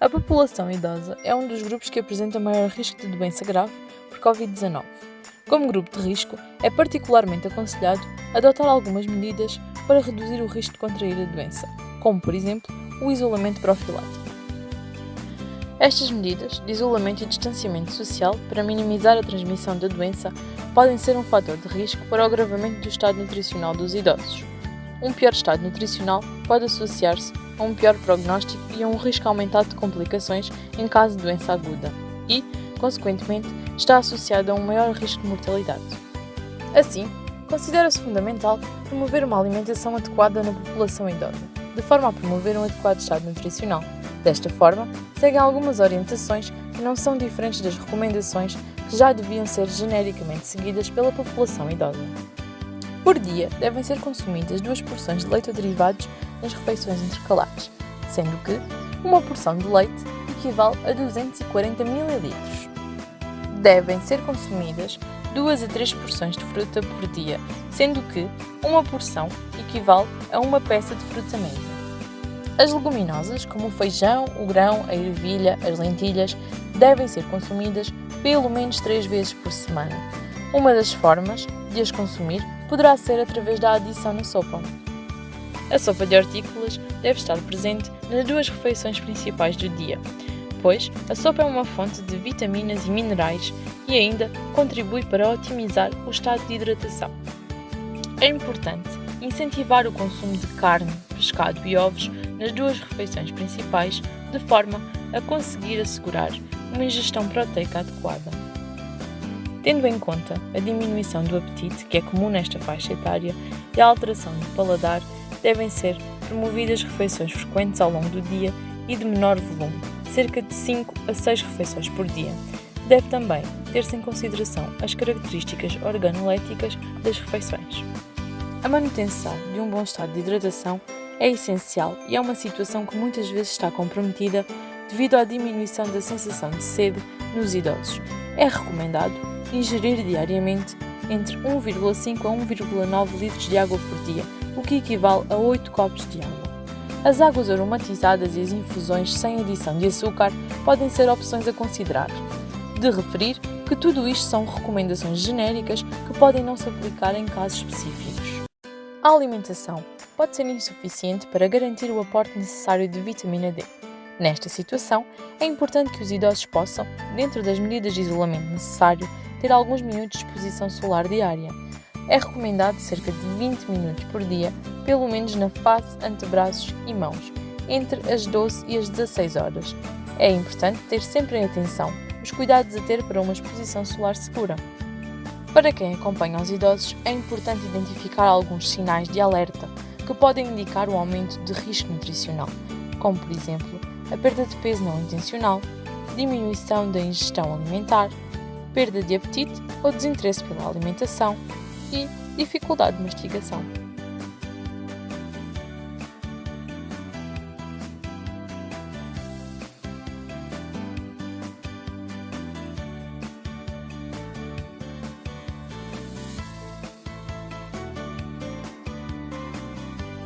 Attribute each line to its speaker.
Speaker 1: A população idosa é um dos grupos que apresenta maior risco de doença grave por Covid-19. Como grupo de risco, é particularmente aconselhado adotar algumas medidas para reduzir o risco de contrair a doença, como, por exemplo, o isolamento profilático. Estas medidas de isolamento e distanciamento social para minimizar a transmissão da doença podem ser um fator de risco para o agravamento do estado nutricional dos idosos. Um pior estado nutricional pode associar-se a um pior prognóstico e a um risco aumentado de complicações em caso de doença aguda e, consequentemente, está associado a um maior risco de mortalidade. Assim, considera-se fundamental promover uma alimentação adequada na população idosa, de forma a promover um adequado estado nutricional. Desta forma, seguem algumas orientações que não são diferentes das recomendações que já deviam ser genericamente seguidas pela população idosa. Por dia, devem ser consumidas 2 porções de leite ou derivados nas refeições intercalares, sendo que uma porção de leite equivale a 240 ml. Devem ser consumidas 2 a 3 porções de fruta por dia, sendo que uma porção equivale a uma peça de fruta média. As leguminosas, como o feijão, o grão, a ervilha, as lentilhas, devem ser consumidas pelo menos 3 vezes por semana. Uma das formas de as consumir poderá ser através da adição na sopa. A sopa de hortícolas deve estar presente nas 2 refeições principais do dia, pois a sopa é uma fonte de vitaminas e minerais e ainda contribui para otimizar o estado de hidratação. É importante incentivar o consumo de carne, pescado e ovos nas 2 refeições principais, de forma a conseguir assegurar uma ingestão proteica adequada. Tendo em conta a diminuição do apetite, que é comum nesta faixa etária, e a alteração do paladar, devem ser promovidas refeições frequentes ao longo do dia e de menor volume, cerca de 5 a 6 refeições por dia. Deve também ter-se em consideração as características organoléticas das refeições. A manutenção de um bom estado de hidratação é essencial e é uma situação que muitas vezes está comprometida devido à diminuição da sensação de sede nos idosos. É recomendado ingerir diariamente entre 1,5 a 1,9 litros de água por dia, o que equivale a 8 copos de água. As águas aromatizadas e as infusões sem adição de açúcar podem ser opções a considerar. De referir que tudo isto são recomendações genéricas que podem não se aplicar em casos específicos. A alimentação pode ser insuficiente para garantir o aporte necessário de vitamina D. Nesta situação, é importante que os idosos possam, dentro das medidas de isolamento necessário, ter alguns minutos de exposição solar diária. É recomendado cerca de 20 minutos por dia, pelo menos na face, antebraços e mãos, entre as 12 e as 16 horas. É importante ter sempre em atenção os cuidados a ter para uma exposição solar segura. Para quem acompanha os idosos, é importante identificar alguns sinais de alerta que podem indicar o aumento de risco nutricional, como por exemplo, a perda de peso não intencional, diminuição da ingestão alimentar, perda de apetite ou desinteresse pela alimentação e dificuldade de mastigação.